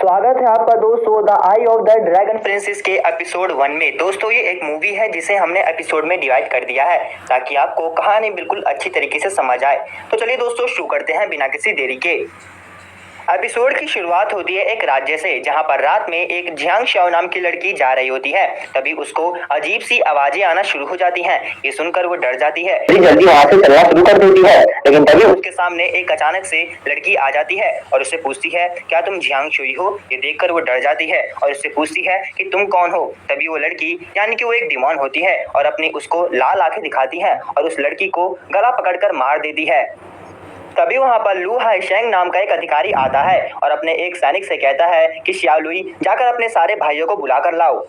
स्वागत है आपका दोस्तों the I of the dragon princess के एपिसोड 1 में। दोस्तों ये एक मूवी है जिसे हमने एपिसोड में डिवाइड कर दिया है ताकि आपको कहानी बिल्कुल अच्छी तरीके से समझ आए। तो चलिए दोस्तों शुरू करते हैं बिना किसी देरी के। एपिसोड की शुरुआत होती है एक राज्य से जहां पर रात में एक जियांग शाओ नाम की लड़की जा रही होती है। तभी उसको अजीब सी आवाजें आना शुरू हो जाती हैं। ये सुनकर वो डर जाती है, जल्दी वहां से चलना शुरू कर देती है। लेकिन तभी उसके सामने एक अचानक से लड़की आ जाती है और उससे पूछती है क्या तुम जियांग शुई हो। ये देखकर वो डर जाती है और उससे पूछती है कि तुम कौन हो। तभी वो लड़की यानी कि वो एक डिमॉन होती है और अपनी उसको लाल आंखें दिखाती है और उस लड़की को गला पकड़कर मार देती है। तभी वहां पर लू हाईशेंग नाम का एक अधिकारी आता है और अपने एक सैनिक से कहता है कि शियालुई जाकर अपने सारे भाइयों को बुलाकर लाओ।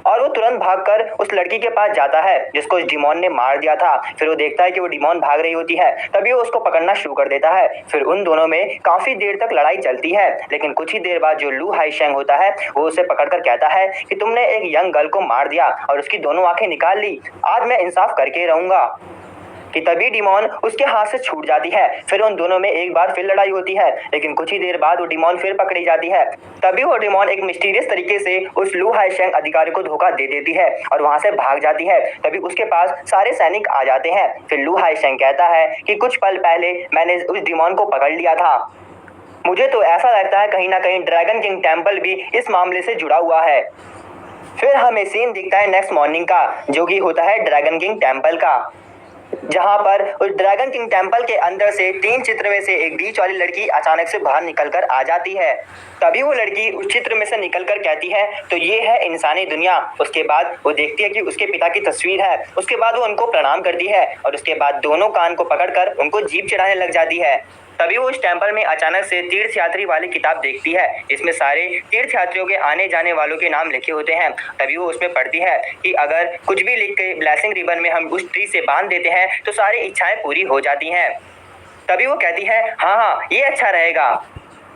और वो तुरंत भागकर उस लड़की के पास जाता है जिसको इस डिमॉन ने मार दिया था। फिर वो देखता है कि वो डिमॉन भाग रही होती है। तभी वो उसको पकड़ना शुरू कर देता है। फिर उन दोनों में काफी देर तक लड़ाई चलती है। लेकिन कुछ ही देर बाद जो लू हाईशेंग होता है वो उसे पकड़कर कहता है कि तुमने एक यंग गर्ल को मार दिया और उसकी दोनों आंखें निकाल ली, आज मैं इंसाफ करके रहूंगा। कि तभी डिमॉन उसके हाथ से छूट जाती है। फिर उन दोनों में एक बार फिर लड़ाई होती है। लेकिन कुछ ही देर बाद वो डिमॉन फिर पकड़ी जाती है। तभी वो डिमॉन एक मिस्टीरियस तरीके से उस लू हाईशेंग अधिकारी को धोखा दे देती है और वहां से भाग जाती है। तभी उसके पास सारे सैनिक आ जाते हैं। फिर लू हाईशेंग कहता है कि कुछ पल पहले मैंने उस डिमॉन को पकड़ लिया था। मुझे तो ऐसा लगता है कहीं ना कहीं ड्रैगन किंग टेम्पल भी इस मामले से जुड़ा हुआ है। फिर हमें सीन दिखता है नेक्स्ट मॉर्निंग का, जो कि होता है ड्रैगन किंग टेम्पल का, जहां पर उस ड्रैगन किंग टेम्पल के अंदर से 3 चित्र में से एक बीच वाली लड़की अचानक से बाहर निकलकर आ जाती है। तभी वो लड़की उस चित्र में से निकलकर कहती है तो ये है इंसानी दुनिया। उसके बाद वो देखती है कि उसके पिता की तस्वीर है। उसके बाद वो उनको प्रणाम करती है और उसके बाद दोनों कान को पकड़कर उनको जीभ चढ़ाने लग जाती है। तभी वो इस टेम्पल में अचानक से तीर्थयात्री वाली किताब देखती है। इसमें सारे तीर्थयात्रियों के आने जाने वालों के नाम लिखे होते हैं। तभी वो उसमें पढ़ती है कि अगर कुछ भी लिख के ब्लेसिंग रिबन में हम उस ट्री से बांध देते हैं तो सारी इच्छाएं पूरी हो जाती हैं। तभी वो कहती है हाँ हाँ ये अच्छा रहेगा।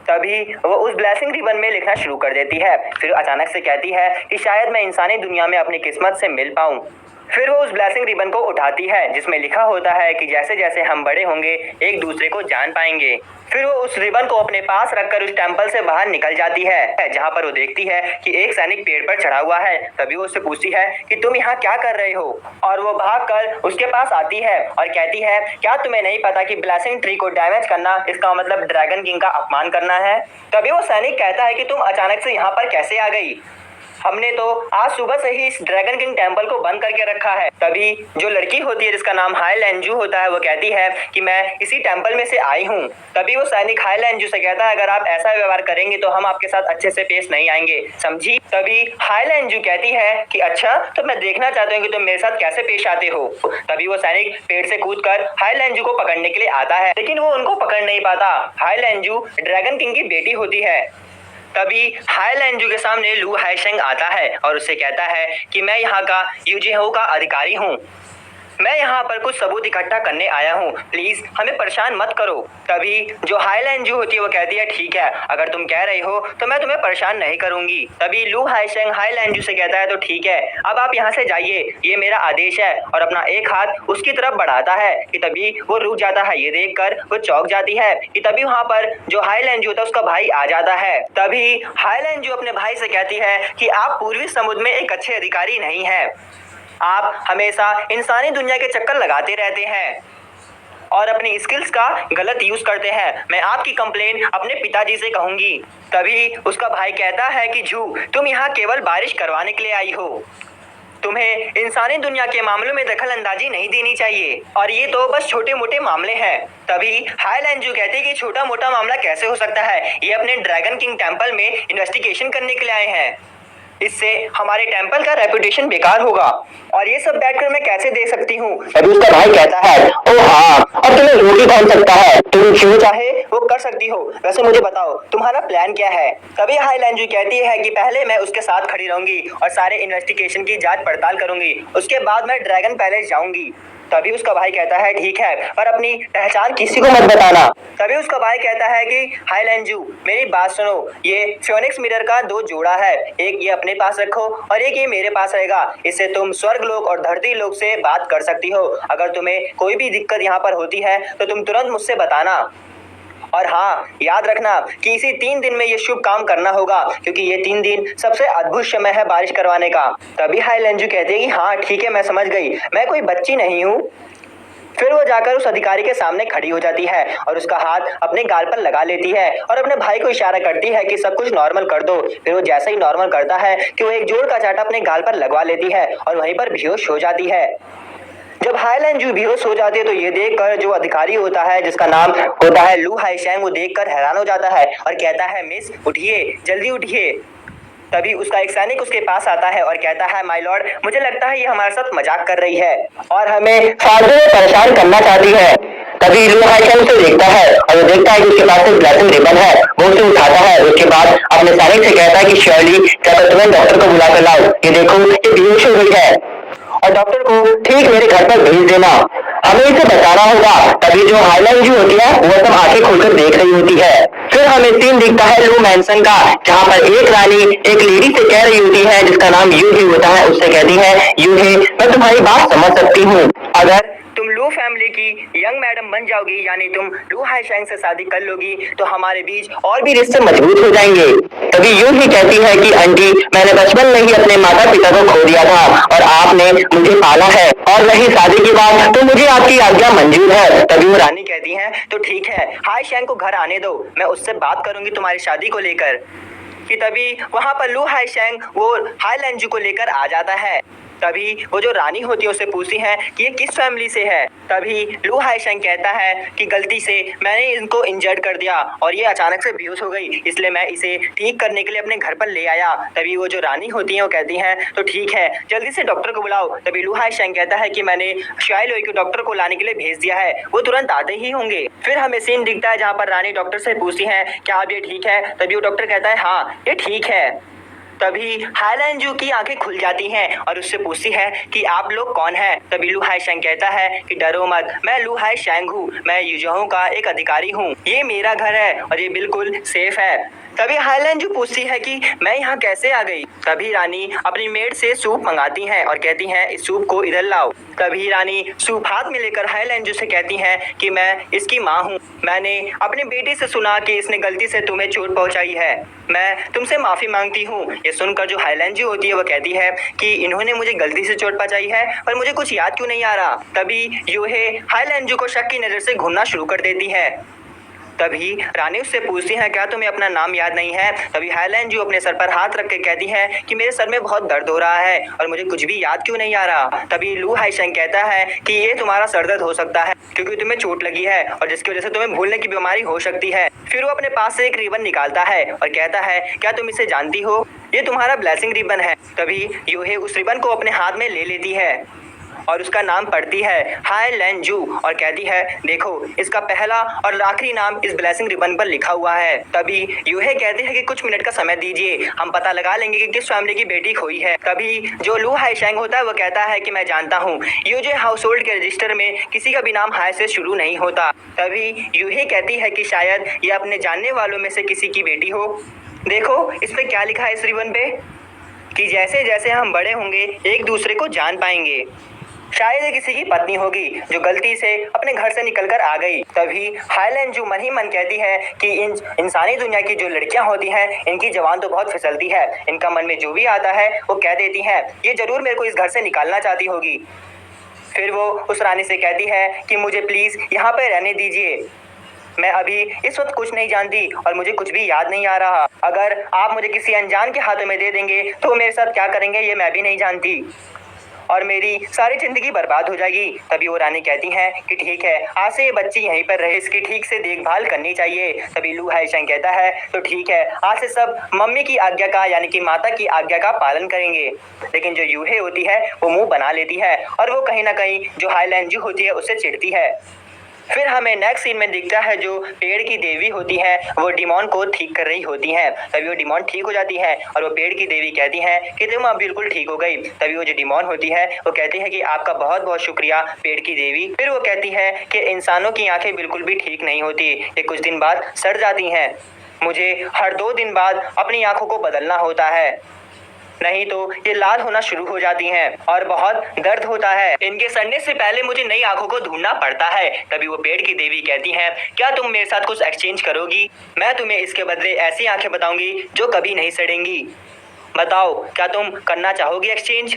तभी वो उस ब्लेसिंग रिबन में लिखना शुरू कर देती है। फिर अचानक से कहती है कि शायद मैं इंसानी दुनिया में अपनी किस्मत से मिल पाऊँ। फिर वो उस ब्लेसिंग रिबन को उठाती है जिसमें लिखा होता है कि जैसे जैसे हम बड़े होंगे एक दूसरे को जान पाएंगे। फिर वो उस रिबन को अपने पास रखकर उस टेम्पल से बाहर निकल जाती है, जहां पर वो देखती है कि एक सैनिक पेड़ पर चढ़ा हुआ है। तभी वो उससे पूछती है कि तुम यहाँ क्या कर रहे हो। और वो भागकर उसके पास आती है और कहती है क्या तुम्हें नहीं पता कि ब्लेसिंग ट्री को डैमेज करना इसका मतलब ड्रैगन किंग का अपमान करना है। तभी वो सैनिक कहता है कि तुम अचानक से यहाँ पर कैसे आ गई, हमने तो आज सुबह से ही इस ड्रैगन किंग टेम्पल को बंद करके रखा है। तभी जो लड़की होती है जिसका नाम हाई लैंजू होता है वो कहती है कि मैं इसी टेम्पल में से आई हूँ। तभी वो सैनिक हाई लैंजू से कहता है अगर आप ऐसा व्यवहार करेंगे तो हम आपके साथ अच्छे से पेश नहीं आएंगे, समझी। तभी हाई लैंजू कहती है कि अच्छा तो मैं देखना चाहती हूँ कि तुम मेरे साथ कैसे पेश आते हो। तभी वो सैनिक पेड़ से कूदकर हाई लैंजू को पकड़ने के लिए आता है, लेकिन वो उनको पकड़ नहीं पाता। हाई लैंजू ड्रैगन किंग की बेटी होती है। तभी हाई लैंजू के सामने लू हाईशेंग आता है और उससे कहता है कि मैं यहाँ का यूजिहो का अधिकारी हूँ, मैं यहाँ पर कुछ सबूत इकट्ठा करने आया हूँ, प्लीज हमें परेशान मत करो। तभी जो हाई लैंजू होती है वो कहती है ठीक है अगर तुम कह रहे हो तो मैं तुम्हें परेशान नहीं करूंगी। तभी लू हाईशेंग हाई लैंजू से कहता है तो ठीक है अब आप यहाँ से जाइए, ये मेरा आदेश है। और अपना एक हाथ उसकी तरफ बढ़ाता है कि तभी वो रुक जाता है। ये देखकर वो चौंक जाती है कि तभी वहाँ पर जो हाई लैंजू होता है उसका भाई आ जाता है। तभी हाई लैंजू अपने भाई से कहती है कि आप पूर्वी समुद्र में एक अच्छे अधिकारी नहीं है, आप हमेशा इंसानी दुनिया के चक्कर लगाते रहते हैं और अपनी स्किल्स का गलत यूज करते हैं। मैं आपकी कंप्लेन अपने पिताजी से कहूंगी। तभी उसका भाई कहता है कि जू तुम यहाँ केवल बारिश करवाने के लिए आई हो, तुम्हें इंसानी दुनिया के मामलों में दखल अंदाजी नहीं देनी चाहिए और ये तो बस छोटे मोटे मामले हैं। तभी हाई लैंजू कहते हैं कि छोटा मोटा मामला कैसे हो सकता है, ये अपने ड्रैगन किंग टेम्पल में इन्वेस्टिगेशन करने के लिए आए हैं, इससे हमारे टेम्पल का रेपुटेशन बेकार होगा और ये सब बैठकर मैं कैसे दे सकती हूँ। तभी उसका भाई कहता है ओ हाँ और तुम्हें रोक ही कौन सकता है, तुम जो चाहे वो कर सकती हो, वैसे मुझे बताओ तुम्हारा प्लान क्या है। तभी हाई लैंजू कहती है कि पहले मैं उसके साथ खड़ी रहूंगी और सारे इन्वेस्टिगेशन की जांच पड़ताल करूंगी, उसके बाद मैं ड्रैगन पैलेस जाऊंगी। तभी उसका भाई कहता है ठीक है पर अपनी पहचान किसी को मत बताना। तभी उसका भाई कहता है कि हाई लैंजू मेरी बात सुनो, ये फियोनिक्स मिरर का 2 जोड़ा है, एक ये अपने पास रखो और एक ये मेरे पास रहेगा, इससे तुम स्वर्ग लोक और धरती लोक से बात कर सकती हो। अगर तुम्हें कोई भी दिक्कत यहाँ पर होती है तो तुम तुरंत मुझसे बताना और हाँ, याद रखना कि इसी 3 दिन में ये शुभ काम करना होगा, क्योंकि ये 3 दिन सबसे अद्भुत समय है बारिश करवाने का। तभी हाईलैंजू कहती है कि हाँ ठीक है, मैं समझ गई, मैं कोई बच्ची नहीं हूँ। फिर वो जाकर उस अधिकारी के सामने खड़ी हो जाती है और उसका हाथ अपने गाल पर लगा लेती है और अपने भाई को इशारा करती है कि सब कुछ नॉर्मल कर दो। फिर वो जैसे ही नॉर्मल करता है कि वो एक जोड़ का चाटा अपने गाल पर लगवा लेती है और वहीं पर बेहोश हो जाती है। जब हाईलैंजू बेहोश हो जाती है तो ये देखकर जो अधिकारी होता है, जिसका नाम होता है लू हाईशैंग, वो देखकर हैरान हो जाता है और कहता है, मिस उठिए, जल्दी उठिए। तभी उसका एक सैनिक उसके पास आता है और कहता है, माय लॉर्ड, मुझे लगता है ये हमारे साथ मजाक कर रही है और हमें फालतू में परेशान करना चाहती है। तभी लू हाईशैंग उसे देखता है और वो देखता है कि उसके पास एक ब्लेसिंग रिबन है। वो उसे उठाता है, उसके बाद अपने सैनिक से कहता है कि शर्ली, क्या तुम्हें डॉक्टर को बुला कर लाओ, ये देखो ये बेहोश हो गई है और डॉक्टर को ठीक मेरे घर पर भेज देना, हमें इसे बचाना होगा। तभी जो हाईलैंजू होती है वो सब आंखें खोलकर देख रही होती है। फिर हमें सीन दिखता है लू मैंसन का, जहाँ पर एक रानी एक लेडी से कह रही होती है जिसका नाम यूही होता है। उससे कहती है, यूही, मैं तुम्हारी बात समझ सकती हूँ, अगर तुम लू फैमिली की यंग मैडम बन जाओगी, यानी तुम लू हाईशैंग से शादी कर लोगी, तो हमारे बीच और भी रिश्ते मजबूत हो जाएंगे। तभी यूही कहती है कि आंटी, मैंने बचपन में ही अपने माता पिता को खो दिया था और आपने मुझे पाला है, और रही शादी की बात, तो मुझे आपकी आज्ञा मंजूर है। तभी वो रानी कहती है, तो ठीक है, हाईशैंग को घर आने दो, मैं उससे बात करूंगी तुम्हारी शादी को लेकर। कि तभी वहां पर लू हाईशैंग वो हाईलैंजू को लेकर आ जाता है। तभी वो जो रानी होती है उससे पूछती है कि ये किस फैमिली से है। तभी लू हाईशैंग कहता है कि गलती से मैंने इनको इंजर्ड कर दिया और ये अचानक से बेहोश हो गई, इसलिए मैं इसे ठीक करने के लिए अपने घर पर ले आया। तभी वो जो रानी होती है वो कहती हैं, तो ठीक है, जल्दी से डॉक्टर को बुलाओ। तभी लू हाईशैंग कहता है कि मैंने शाइलोई को डॉक्टर को लाने के लिए भेज दिया है, वो तुरंत आते ही होंगे। फिर हमें सीन दिखता है जहाँ पर रानी डॉक्टर से पूछती है, क्या अब ये ठीक है? तभी वो डॉक्टर कहता है, हाँ ये ठीक है। तभी हाईलैंजू की आंखें खुल जाती हैं और उससे पूछती है कि आप लोग कौन हैं। तभी लू हाईशैंग कहता है कि डरो मत, मैं लू हाईशैंग हूँ, मैं यूजोंग का एक अधिकारी हूँ, ये मेरा घर है और ये बिल्कुल सेफ है। तभी हाईलैंजू पूछती है कि मैं यहाँ कैसे आ गई। तभी रानी अपनी मेड से सूप मंगाती हैं और कहती हैं, इस सूप को इधर लाओ। तभी रानी सूप हाथ में लेकर हाईलैंजू से कहती हैं कि मैं इसकी माँ हूँ, मैंने अपनी बेटी से सुना कि इसने गलती से तुम्हें चोट पहुँचाई है, मैं तुमसे माफी मांगती हूँ। ये सुनकर जो हाईलैंजू होती है वो कहती है कि इन्होंने मुझे गलती से चोट पहुँचाई है, पर मुझे कुछ याद क्यों नहीं आ रहा। तभी यूहे हाईलैंजू को शक की नजर से घूरना शुरू कर देती है। तभी रानी उससे पूछती है, क्या तुम्हें अपना नाम याद नहीं है? तभी हाईलैंजू अपने सर पर हाथ रख के कहती है कि मेरे सर में बहुत दर्द हो रहा है और मुझे कुछ भी याद क्यों नहीं आ रहा। तभी लू हाईशैंग कहता है कि ये तुम्हारा सर दर्द हो सकता है क्योंकि तुम्हें चोट लगी है और जिसकी वजह से तुम्हें भूलने की बीमारी हो सकती है। फिर वो अपने पास से एक रिबन निकालता है और कहता है, क्या तुम इसे जानती हो? ये तुम्हारा ब्लेसिंग रिबन है। तभी यूहे उस रिबन को अपने हाथ में ले लेती है और उसका नाम पढ़ती है हाईलैंजू और कहती है, देखो इसका पहला और आखिरी नाम इस ब्लेसिंग रिबन पर लिखा हुआ है। तभी यूहे कहते हैं कि कुछ मिनट का समय दीजिए, हम पता लगा लेंगे कि किस फैमिली की बेटी खोई है। तभी जो लू हाईशैंग होता है वो कहता है कि मैं जानता हूँ, यूजे हाउस होल्ड के रजिस्टर में किसी का भी नाम हाई से शुरू नहीं होता। तभी यूहे कहती है कि शायद ये अपने जानने वालों में से किसी की बेटी हो। देखो इस पे क्या लिखा है इस रिबन पे, कि जैसे जैसे हम बड़े होंगे एक दूसरे को जान पाएंगे। शायद ये किसी की पत्नी होगी जो गलती से अपने घर से निकलकर आ गई। तभी हाईलैंजू मन ही मन कहती है कि इंसानी दुनिया की जो लड़कियां होती हैं इनकी जवान तो बहुत फिसलती है, इनका मन में जो भी आता है वो कह देती हैं, ये जरूर मेरे को इस घर से निकालना चाहती होगी। फिर वो उस रानी से कहती है कि मुझे प्लीज़ यहाँ पे रहने दीजिए, मैं अभी इस वक्त कुछ नहीं जानती और मुझे कुछ भी याद नहीं आ रहा। अगर आप मुझे किसी अनजान के हाथों में दे देंगे तो वो मेरे साथ क्या करेंगे ये मैं भी नहीं जानती और मेरी सारी जिंदगी बर्बाद हो जाएगी। तभी वो रानी कहती हैं कि ठीक है, आज से ये बच्ची यहीं पर रहे, इसकी ठीक से देखभाल करनी चाहिए। तभी लू हाईशैंग कहता है, तो ठीक है, आज से सब मम्मी की आज्ञा का यानी कि माता की आज्ञा का पालन करेंगे। लेकिन जो यूहे होती है वो मुंह बना लेती है और वो कहीं ना कहीं जो हाईलैंजू होती है उससे चिढ़ती है। फिर हमें नेक्स्ट सीन में दिखता है जो पेड़ की देवी होती है वो डिमॉन को ठीक कर रही होती है। तभी वो डिमॉन ठीक हो जाती है और वो पेड़ की देवी कहती है कि तुम अब बिल्कुल ठीक हो गई। तभी वो जो डिमॉन होती है वो कहती है कि आपका बहुत बहुत शुक्रिया पेड़ की देवी। फिर वो कहती है कि इंसानों की आंखें बिल्कुल भी ठीक नहीं होती, ये कुछ दिन बाद सड़ जाती हैं, मुझे हर 2 दिन बाद अपनी आंखों को बदलना होता है। नहीं तो ये लाल होना शुरू हो जाती हैं और बहुत दर्द होता है। इनके सड़ने से पहले मुझे नई आंखों को ढूंढना पड़ता है। तभी वो पेड़ की देवी कहती है, क्या तुम मेरे साथ कुछ एक्सचेंज करोगी? मैं तुम्हें इसके बदले ऐसी आंखें बताऊंगी जो कभी नहीं सड़ेंगी। बताओ, क्या तुम करना चाहोगी एक्सचेंज?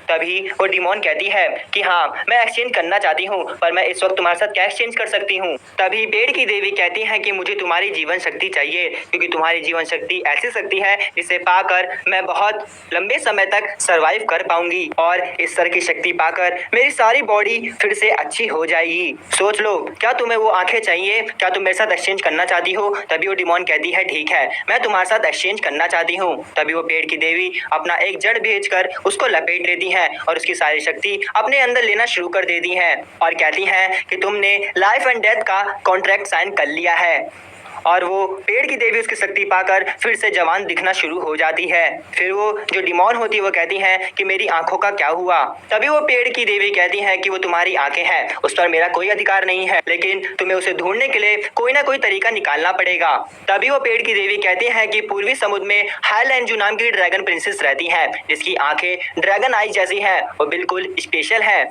तभी वो डिमोन कहती है कि हाँ, मैं एक्सचेंज करना चाहती हूँ, पर मैं इस वक्त तुम्हारे साथ क्या एक्सचेंज कर सकती हूँ? तभी पेड़ की देवी कहती है कि मुझे तुम्हारी जीवन शक्ति चाहिए, क्योंकि तुम्हारी जीवन शक्ति ऐसी शक्ति है जिसे पाकर मैं बहुत लंबे समय तक सरवाइव कर पाऊंगी और इस तरह की शक्ति पाकर मेरी सारी बॉडी फिर से अच्छी हो जाएगी। सोच लो, क्या तुम्हें वो आंखें चाहिए? क्या तुम मेरे साथ एक्सचेंज करना चाहती हो? तभी वो डिमोन कहती है, ठीक है, मैं तुम्हारे साथ एक्सचेंज करना चाहती हूँ। तभी वो पेड़ की देवी अपना एक जड़ भेजकर उसको लपेट लेती है और उसकी सारी शक्ति अपने अंदर लेना शुरू कर देती हैं और कहती हैं कि तुमने लाइफ एंड डेथ का कॉन्ट्रैक्ट साइन कर लिया है। और वो पेड़ की देवी उसकी शक्ति पाकर फिर से जवान दिखना शुरू हो जाती है। फिर वो जो डिमोन होती है वो कहती है कि मेरी आंखों का क्या हुआ? तभी वो पेड़ की देवी कहती है कि वो तुम्हारी आंखें हैं, उस पर मेरा कोई अधिकार नहीं है, लेकिन तुम्हें उसे ढूंढने के लिए कोई ना कोई तरीका निकालना पड़ेगा। तभी वो पेड़ की देवी कहती है कि पूर्वी समुद्र में हाईलैंड नाम की ड्रैगन प्रिंसेस रहती है, जिसकी आंखें ड्रैगन आई जैसी है। वो बिल्कुल स्पेशल है।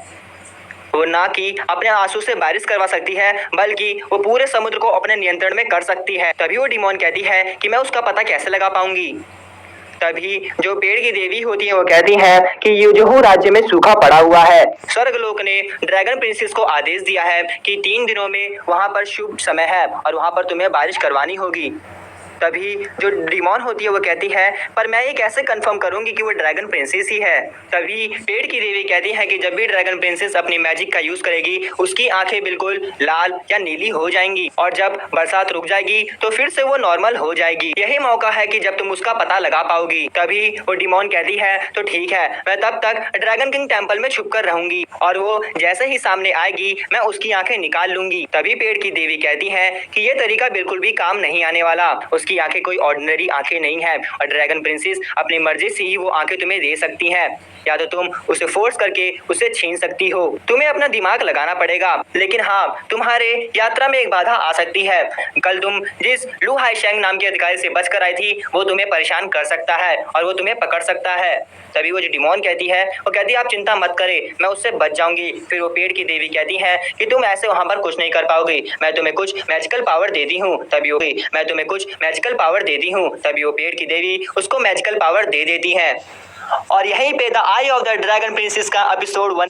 वो ना कि अपने आंसू से बारिश करवा सकती है, बल्कि वो पूरे समुद्र को अपने नियंत्रण में कर सकती है। तभी वो डिमोन कहती है कि मैं उसका पता कैसे लगा पाऊंगी? तभी जो पेड़ की देवी होती है वो कहती है कि यूजहू राज्य में सूखा पड़ा हुआ है। स्वर्गलोक ने ड्रैगन प्रिंसेस को आदेश दिया है कि 3 दिनों में वहां पर शुभ समय है और वहां पर तुम्हें बारिश करवानी होगी। तभी जो डिमोन होती है वो कहती है, पर मैं ये कैसे कंफर्म करूंगी कि वो ड्रैगन प्रिंसेस ही है? तभी पेड़ की देवी कहती है कि जब भी ड्रैगन प्रिंसेस अपनी मैजिक का यूज करेगी, उसकी आंखें बिल्कुल लाल या नीली हो जाएंगी और जब बरसात रुक जाएगी तो फिर से वो नॉर्मल हो जाएगी। यही मौका है कि जब तुम उसका पता लगा पाओगी। तभी वो डिमोन कहती है, तो ठीक है, मैं तब तक ड्रैगन किंग टेंपल में छुप कर रहूंगी और वो जैसे ही सामने आएगी मैं उसकी आंखें निकाल लूंगी। तभी पेड़ की देवी कहती है कि ये तरीका बिल्कुल भी काम नहीं आने वाला। उसकी आंखें कोई ऑर्डिनरी आंखें नहीं है और ड्रैगन प्रिंसेस अपनी मर्जी से ही वो आंखें तुम्हें दे सकती है, या तो तुम उसे फोर्स करके उसे छीन सकती हो। तुम्हें अपना दिमाग लगाना पड़ेगा, लेकिन हाँ, तुम्हारे यात्रा में एक बाधा आ सकती है। कल तुम जिस लू हाईशेंग नाम के अधिकारी से बचकर आई थी वो तुम्हें परेशान कर सकता है और वो तुम्हें पकड़ सकता है। तभी वो जो डिमोन कहती है वो कहती है, आप चिंता मत करें, मैं उससे बच जाऊंगी। फिर वो पेड़ की देवी कहती है कि तुम ऐसे वहां पर कुछ नहीं कर पाओगे, मैं तुम्हें कुछ मैजिकल पावर देती हूँ। तभी वो मैं तुम्हें कुछ मैजिकल पावर देती हूँ। तभी वो पेड़ की देवी उसको मैजिकल पावर दे देती है और यहीं पे the I of the dragon princess का एपिसोड 1